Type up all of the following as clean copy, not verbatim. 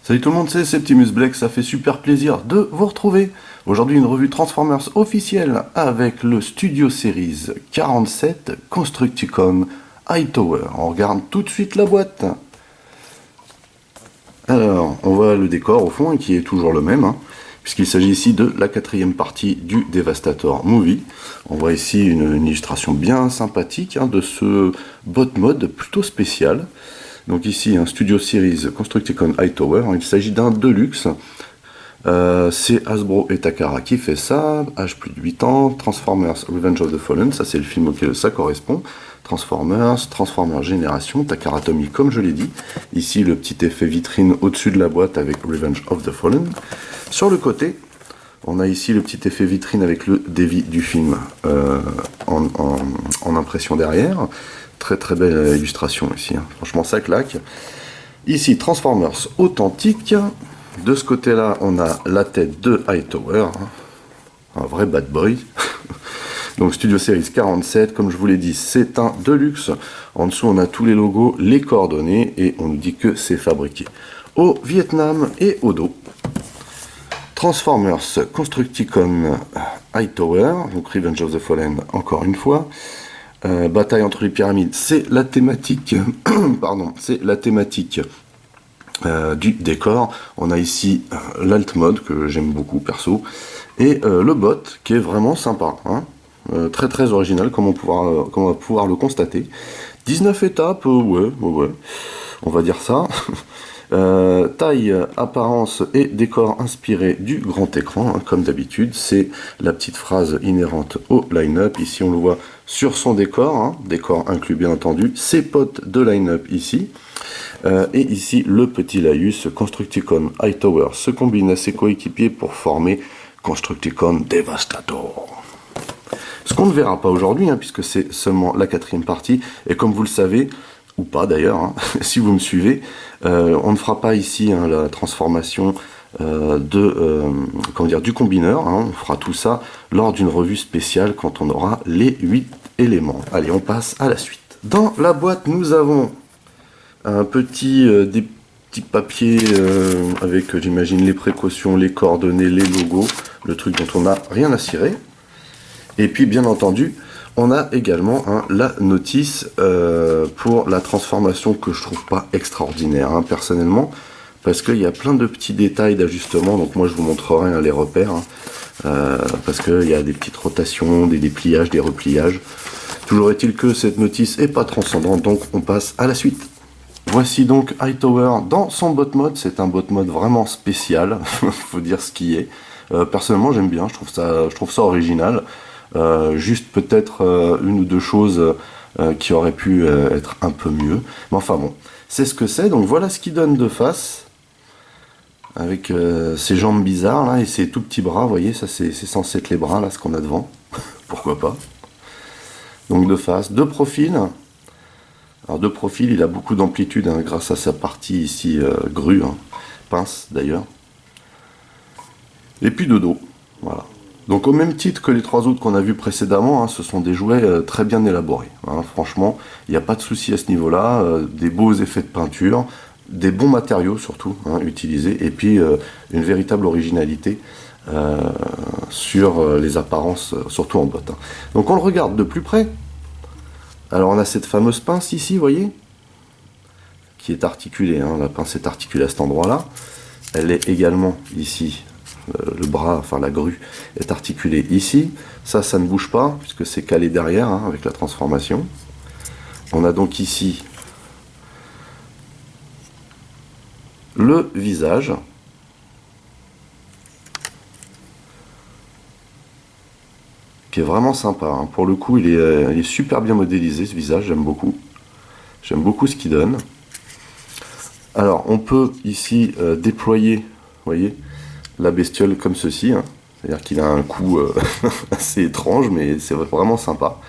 Salut tout le monde, c'est Septimus Black, ça fait super plaisir de vous retrouver. Aujourd'hui une revue Transformers officielle avec le Studio Series 47 Constructicon Hightower. On regarde tout de suite la boîte. Alors, on voit le décor au fond qui est toujours le même, puisqu'il s'agit ici de la quatrième partie du Devastator Movie. On voit ici une illustration bien sympathique de ce bot mode plutôt spécial. Donc ici un Studio Series Constructicon Hightower, il s'agit d'un Deluxe. C'est Hasbro et Takara qui fait ça, âge plus de 8 ans, Transformers Revenge of the Fallen, ça c'est le film auquel ça correspond, Transformers Génération, Takara Tomy comme je l'ai dit, ici le petit effet vitrine au-dessus de la boîte avec Revenge of the Fallen. Sur le côté, on a ici le petit effet vitrine avec le dévi du film en impression derrière. Très très belle illustration ici, franchement ça claque. Ici Transformers authentique. De ce côté-là, on a la tête de Hightower, un vrai bad boy. Donc Studio Series 47, comme je vous l'ai dit, c'est un Deluxe. En dessous, on a tous les logos, les coordonnées, et on nous dit que c'est fabriqué au Vietnam et au dos. Transformers Constructicon Hightower, donc Revenge of the Fallen encore une fois. Bataille entre les pyramides, c'est la thématique, pardon, c'est la thématique du décor. On a ici l'alt mode que j'aime beaucoup perso, et le bot qui est vraiment sympa, très très original comme on va pouvoir le constater. 19 étapes, ouais, on va dire ça. Taille, apparence et décor inspiré du grand écran, comme d'habitude, c'est la petite phrase inhérente au line-up. Ici on le voit sur son décor, décor inclus bien entendu, ses potes de line-up ici, et ici le petit laïus Constructicon Hightower se combine à ses coéquipiers pour former Constructicon Devastator. Ce qu'on ne verra pas aujourd'hui, puisque c'est seulement la quatrième partie, et comme vous le savez, ou pas d'ailleurs, si vous me suivez, on ne fera pas ici la transformation du combineur, on fera tout ça lors d'une revue spéciale quand on aura les 8 éléments. Allez, on passe à la suite. Dans la boîte, nous avons des petits papiers avec, j'imagine, les précautions, les coordonnées, les logos, le truc dont on n'a rien à cirer. Et puis, bien entendu, on a également la notice pour la transformation que je trouve pas extraordinaire, personnellement, parce qu'il y a plein de petits détails d'ajustement. Donc moi je vous montrerai les repères, parce qu'il y a des petites rotations, des dépliages, des repliages. Toujours est-il que cette notice est pas transcendante, donc on passe à la suite. Voici donc Hightower dans son bot mode. C'est un bot mode vraiment spécial, faut dire ce qui est. Personnellement j'aime bien, je trouve ça original. Juste peut-être une ou deux choses qui auraient pu être un peu mieux. Mais enfin bon, c'est ce que c'est. Donc voilà ce qu'il donne de face. Avec ses jambes bizarres là et ses tout petits bras. Vous voyez, ça c'est censé être les bras là, ce qu'on a devant. Pourquoi pas. Donc de face, de profil. Alors de profil, il a beaucoup d'amplitude grâce à sa partie ici grue, pince d'ailleurs. Et puis de dos. Voilà. Donc au même titre que les trois autres qu'on a vus précédemment, ce sont des jouets très bien élaborés. Franchement, il n'y a pas de souci à ce niveau-là. Des beaux effets de peinture, des bons matériaux surtout utilisés, et puis une véritable originalité sur les apparences, surtout en botte. Donc on le regarde de plus près. Alors on a cette fameuse pince ici, vous voyez, qui est articulée. La pince est articulée à cet endroit-là. Elle est également ici. Le bras, enfin la grue, est articulée ici. Ça ne bouge pas, puisque c'est calé derrière, avec la transformation. On a donc ici le visage. Qui est vraiment sympa. Pour le coup, il est super bien modélisé, ce visage, j'aime beaucoup. J'aime beaucoup ce qu'il donne. Alors, on peut ici déployer, vous voyez, la bestiole comme ceci, c'est-à-dire qu'il a un coup assez étrange, mais c'est vraiment sympa.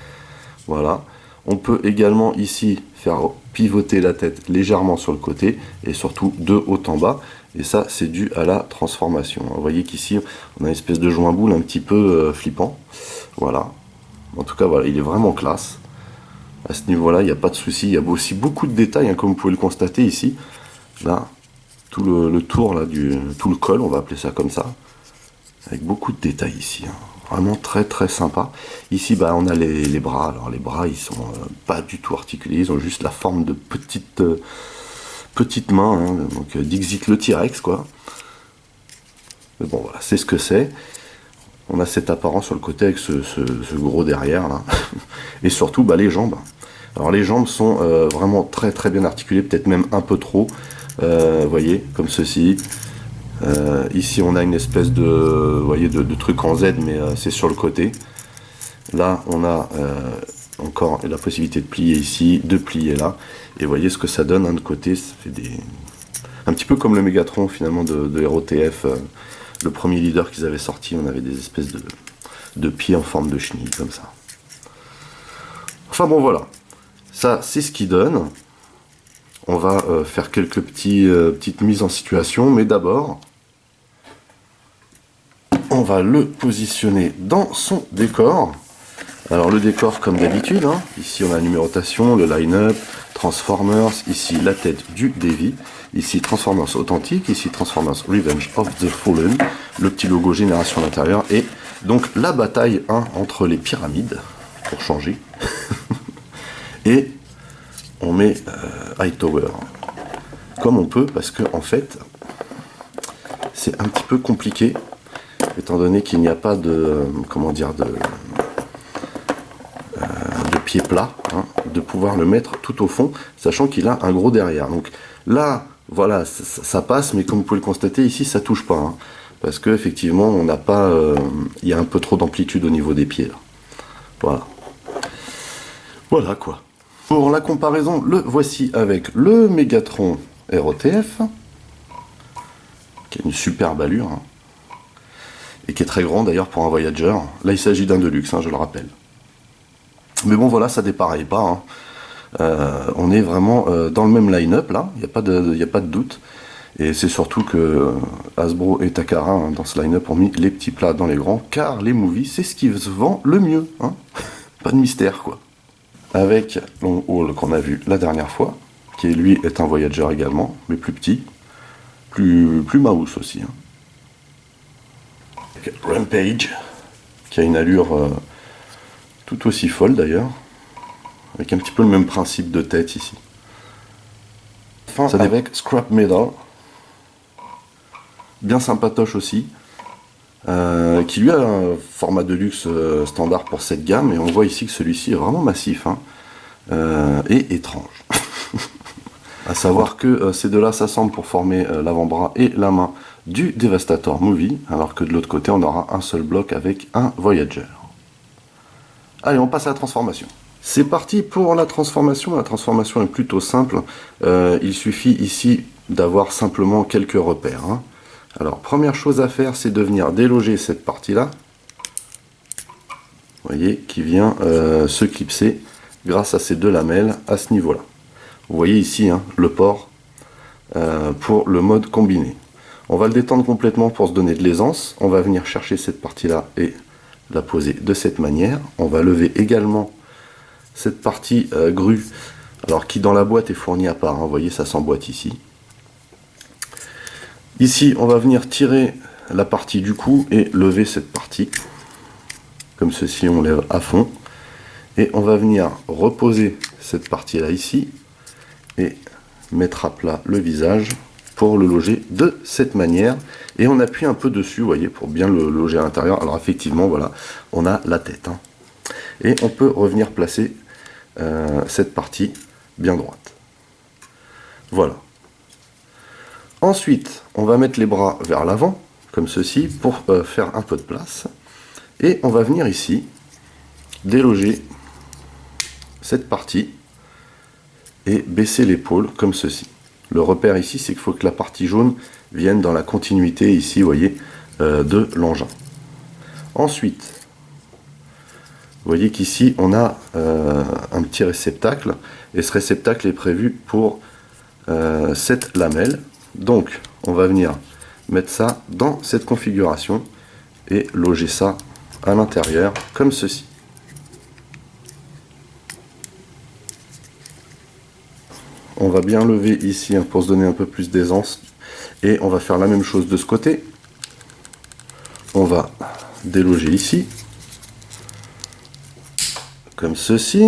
Voilà. On peut également ici faire pivoter la tête légèrement sur le côté, et surtout de haut en bas, et ça c'est dû à la transformation. Vous voyez qu'ici on a une espèce de joint boule un petit peu flippant. Voilà. En tout cas, voilà, il est vraiment classe. À ce niveau-là, il n'y a pas de souci. Il y a aussi beaucoup de détails, comme vous pouvez le constater ici. Là, tout le tour là, tout le col, on va appeler ça comme ça, avec beaucoup de détails ici, hein. Vraiment très très sympa. Ici bah, on a les bras, alors les bras ils sont pas du tout articulés, ils ont juste la forme de petites mains, hein, donc Dixit le T-Rex quoi. Mais bon voilà, c'est ce que c'est. On a cet apparent sur le côté avec ce gros derrière là. Et surtout bah, les jambes. Alors les jambes sont vraiment très très bien articulées, peut-être même un peu trop. Voyez, comme ceci. Ici on a une espèce de, voyez, de truc en Z, mais c'est sur le côté. Là on a encore la possibilité de plier ici, de plier là. Et voyez ce que ça donne, hein, de côté, ça fait un petit peu comme le Megatron finalement de ROTF, le premier leader qu'ils avaient sorti, on avait des espèces de pieds en forme de chenille comme ça. Enfin bon voilà, ça c'est ce qui donne. On va faire quelques petites mises en situation, mais d'abord, on va le positionner dans son décor. Alors le décor comme d'habitude, hein. Ici on a la numérotation, le line-up, Transformers, ici la tête du Davy, ici Transformers authentique, ici Transformers Revenge of the Fallen, le petit logo génération à l'intérieur, et donc la bataille, hein, entre les pyramides, pour changer, et on met Hightower comme on peut, parce que en fait c'est un petit peu compliqué étant donné qu'il n'y a pas de comment dire de pied plat, hein, de pouvoir le mettre tout au fond, sachant qu'il a un gros derrière. Donc là voilà, ça passe, mais comme vous pouvez le constater ici ça touche pas, hein, parce que effectivement on n'a pas il y a un peu trop d'amplitude au niveau des pieds là. Voilà quoi. Pour la comparaison, le voici avec le Megatron ROTF, qui a une superbe allure, hein, et qui est très grand d'ailleurs pour un Voyager. Là il s'agit d'un Deluxe, hein, je le rappelle. Mais bon voilà, ça dépareille pas, hein. On est vraiment dans le même line-up là, il n'y a pas de doute. Et c'est surtout que Hasbro et Takara, hein, dans ce line-up, ont mis les petits plats dans les grands, car les movies c'est ce qui se vend le mieux, hein. Pas de mystère quoi. Avec Long Haul qu'on a vu la dernière fois, qui lui est un Voyager également, mais plus petit, plus mouse aussi, hein. Avec Rampage, qui a une allure tout aussi folle d'ailleurs, avec un petit peu le même principe de tête ici. Enfin, avec Scrap Metal, bien sympatoche aussi, qui lui a un format de luxe standard pour cette gamme, et on voit ici que celui-ci est vraiment massif, hein, et étrange. À savoir que ces deux-là s'assemblent pour former l'avant-bras et la main du Devastator Movie, alors que de l'autre côté on aura un seul bloc avec un Voyager. Allez, on passe à la transformation. C'est parti pour la transformation est plutôt simple, il suffit ici d'avoir simplement quelques repères, hein. Alors première chose à faire, c'est de venir déloger cette partie-là, vous voyez, qui vient se clipser grâce à ces deux lamelles à ce niveau-là. Vous voyez ici, hein, le port pour le mode combiné. On va le détendre complètement pour se donner de l'aisance. On va venir chercher cette partie-là et la poser de cette manière. On va lever également cette partie grue, alors qui dans la boîte est fournie à part, hein. Vous voyez, ça s'emboîte ici. Ici, on va venir tirer la partie du cou et lever cette partie. Comme ceci, on lève à fond. Et on va venir reposer cette partie-là ici et mettre à plat le visage pour le loger de cette manière. Et on appuie un peu dessus, vous voyez, pour bien le loger à l'intérieur. Alors effectivement, voilà, on a la tête, hein. Et on peut revenir placer cette partie bien droite. Voilà. Ensuite, on va mettre les bras vers l'avant, comme ceci, pour faire un peu de place. Et on va venir ici, déloger cette partie et baisser l'épaule, comme ceci. Le repère ici, c'est qu'il faut que la partie jaune vienne dans la continuité, ici, vous voyez, de l'engin. Ensuite, vous voyez qu'ici, on a un petit réceptacle, et ce réceptacle est prévu pour cette lamelle. Donc, on va venir mettre ça dans cette configuration et loger ça à l'intérieur, comme ceci. On va bien lever ici, hein, pour se donner un peu plus d'aisance. Et on va faire la même chose de ce côté. On va déloger ici, comme ceci.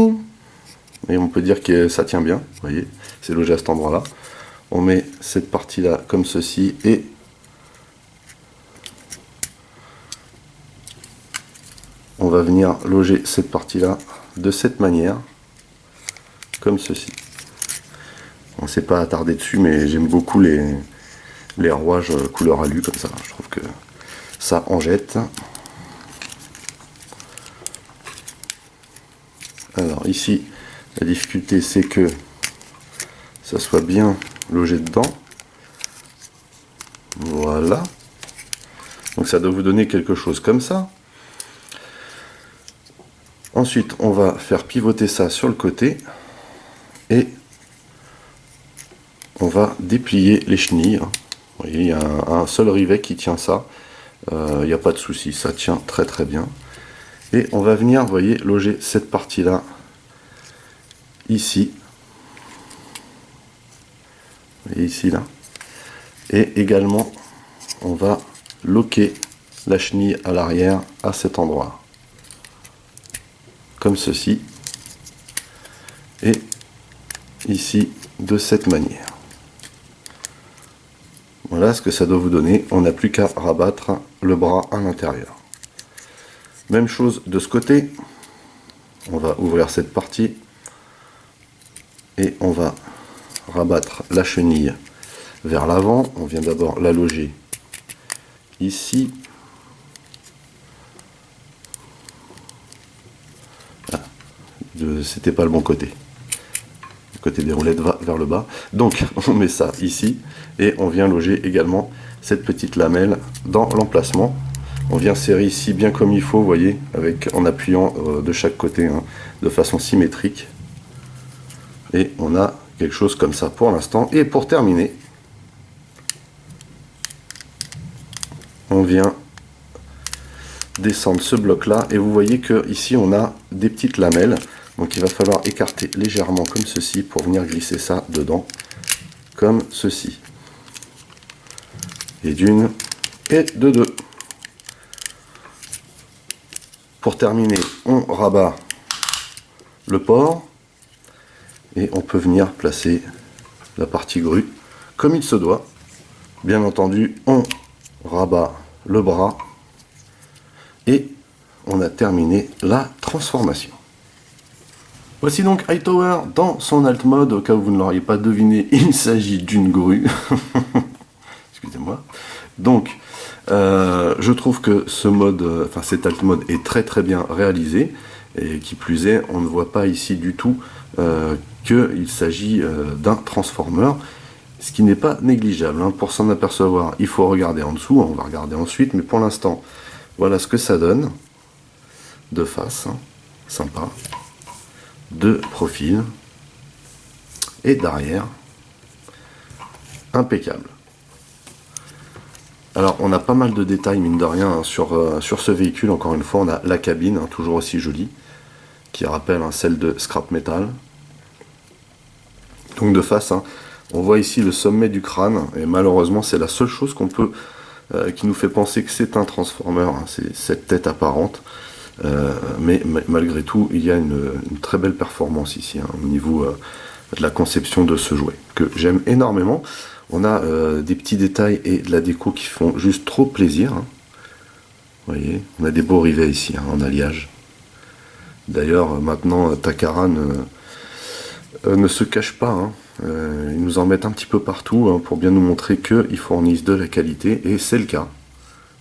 Et on peut dire que ça tient bien, vous voyez, c'est logé à cet endroit-là. On met cette partie-là comme ceci et on va venir loger cette partie-là de cette manière, comme ceci. On ne s'est pas attardé dessus, mais j'aime beaucoup les rouages couleur alu comme ça. Je trouve que ça en jette. Alors ici, la difficulté c'est que ça soit bien logé dedans. Voilà. Donc ça doit vous donner quelque chose comme ça. Ensuite, on va faire pivoter ça sur le côté et on va déplier les chenilles. Vous voyez, il y a un seul rivet qui tient ça. Il n'y a pas de souci, ça tient très très bien. Et on va venir, vous voyez, loger cette partie-là ici. Vous voyez ici, là. Et également, on va loquer la chenille à l'arrière à cet endroit. Comme ceci. Et ici, de cette manière. Voilà ce que ça doit vous donner. On n'a plus qu'à rabattre le bras à l'intérieur. Même chose de ce côté. On va ouvrir cette partie. Et on va rabattre la chenille vers l'avant. On vient d'abord la loger ici. Ah, c'était pas le bon côté. Le côté des roulettes va vers le bas. Donc on met ça ici. Et on vient loger également cette petite lamelle dans l'emplacement. On vient serrer ici bien comme il faut, vous voyez, en appuyant de chaque côté, hein, de façon symétrique. Et on a quelque chose comme ça pour l'instant. Et pour terminer, on vient descendre ce bloc là et vous voyez que ici on a des petites lamelles. Donc il va falloir écarter légèrement comme ceci pour venir glisser ça dedans, comme ceci. Et d'une et de deux. Pour terminer, on rabat le port et on peut venir placer la partie grue comme il se doit. Bien entendu, on rabat le bras et on a terminé la transformation. Voici donc Hightower dans son alt mode. Au cas où vous ne l'auriez pas deviné, il s'agit d'une grue. Excusez-moi. Donc, je trouve que ce mode, cet alt mode est très très bien réalisé. Et qui plus est, on ne voit pas ici du tout qu'il s'agit d'un transformer. Ce qui n'est pas négligeable. Hein. Pour s'en apercevoir, il faut regarder en dessous. On va regarder ensuite. Mais pour l'instant, voilà ce que ça donne. De face. Hein. Sympa. De profil. Et d'arrière. Impeccable. Alors on a pas mal de détails mine de rien hein, sur ce véhicule. Encore une fois on a la cabine, hein, toujours aussi jolie, qui rappelle hein, celle de Scrap Metal. Donc de face, hein, on voit ici le sommet du crâne, et malheureusement c'est la seule chose qu'on peut qui nous fait penser que c'est un Transformer, hein, c'est cette tête apparente. Mais malgré tout il y a une très belle performance ici hein, au niveau de la conception de ce jouet, que j'aime énormément. On a des petits détails et de la déco qui font juste trop plaisir. Hein. Vous voyez, on a des beaux rivets ici hein, en alliage. D'ailleurs, maintenant, Takara ne se cache pas. Hein. Ils nous en mettent un petit peu partout hein, pour bien nous montrer qu'ils fournissent de la qualité. Et c'est le cas.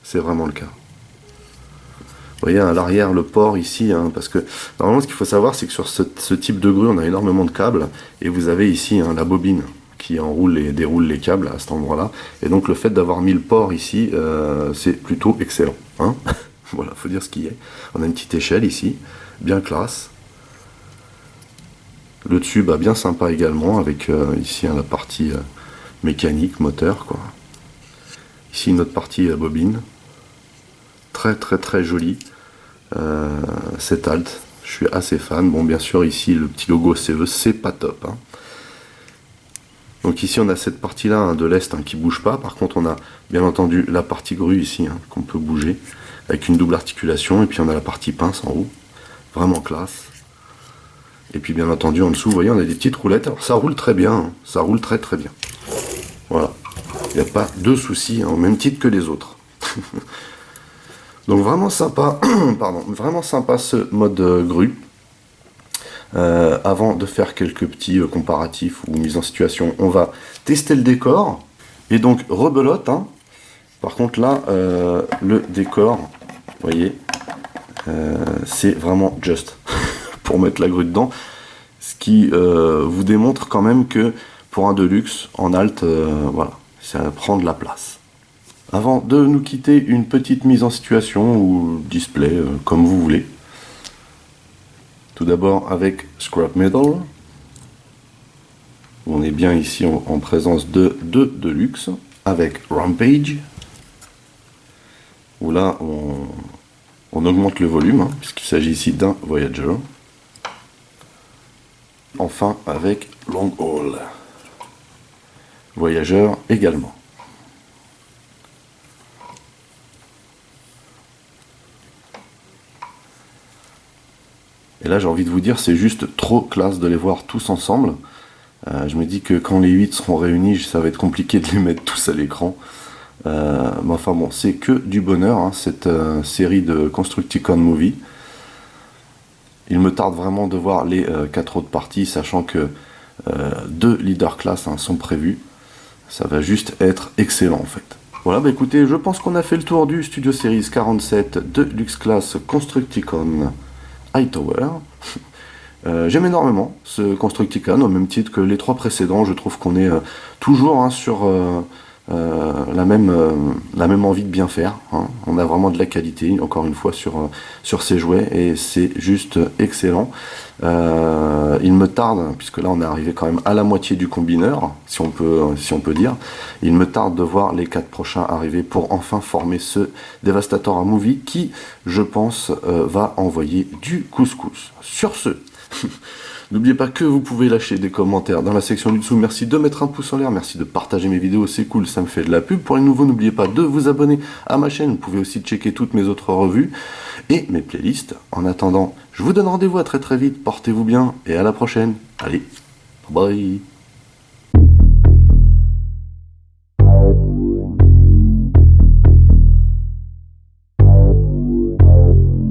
C'est vraiment le cas. Vous voyez, à l'arrière, le port ici, hein, parce que normalement, ce qu'il faut savoir, c'est que sur ce type de grue, on a énormément de câbles. Et vous avez ici hein, la bobine qui enroule et déroule les câbles à cet endroit-là. Et donc le fait d'avoir mis le port ici, c'est plutôt excellent. Hein. Voilà, faut dire ce qu'il y a. On a une petite échelle ici, bien classe. Le tube bien sympa également, avec ici hein, la partie mécanique, moteur, quoi. Ici une autre partie bobine. Très très très jolie. Cette alt, je suis assez fan. Bon, bien sûr, ici le petit logo CE, c'est pas top. Hein. Donc ici on a cette partie là hein, de l'est hein, qui bouge pas. Par contre on a bien entendu la partie grue ici hein, qu'on peut bouger avec une double articulation. Et puis on a la partie pince en haut. Vraiment classe. Et puis bien entendu en dessous vous voyez on a des petites roulettes. Alors ça roule très bien. Hein, ça roule très très bien. Voilà. Il n'y a pas de souci hein, au même titre que les autres. Donc vraiment sympa. Pardon. Vraiment sympa ce mode grue. Avant de faire quelques petits comparatifs ou mises en situation, on va tester le décor. Et donc, rebelote. Hein. Par contre, là, le décor, vous voyez, c'est vraiment juste pour mettre la grue dedans. Ce qui vous démontre quand même que pour un Deluxe, en alt, voilà, ça prend de la place. Avant de nous quitter, une petite mise en situation ou display, comme vous voulez. Tout d'abord avec Scrap Metal. On est bien ici en présence de Deluxe. Avec Rampage. Où là on augmente le volume, hein, puisqu'il s'agit ici d'un Voyager. Enfin avec Long Haul. Voyager également. Et là j'ai envie de vous dire, c'est juste trop classe de les voir tous ensemble. Je me dis que quand les 8 seront réunis, ça va être compliqué de les mettre tous à l'écran. Mais enfin bon, c'est que du bonheur, hein, cette série de Constructicon Movie. Il me tarde vraiment de voir les 4 autres parties, sachant que 2 leader class hein, sont prévus. Ça va juste être excellent en fait. Voilà, bah écoutez, je pense qu'on a fait le tour du Studio Series 47 de Lux Class Constructicon Hightower. J'aime énormément ce Constructicon, au même titre que les 3 précédents. Je trouve qu'on est toujours hein, sur la même envie de bien faire. Hein. On a vraiment de la qualité, encore une fois, sur ces jouets, et c'est juste excellent. Il me tarde, puisque là on est arrivé quand même à la moitié du combineur, si on peut dire. Il me tarde de voir les 4 prochains arriver pour enfin former ce Devastator à Movie qui, je pense, va envoyer du couscous. Sur ce, n'oubliez pas que vous pouvez lâcher des commentaires dans la section du dessous. Merci de mettre un pouce en l'air, merci de partager mes vidéos, c'est cool, ça me fait de la pub. Pour les nouveaux, n'oubliez pas de vous abonner à ma chaîne. Vous pouvez aussi checker toutes mes autres revues et mes playlists. En attendant, je vous donne rendez-vous à très très vite. Portez-vous bien et à la prochaine. Allez, bye bye.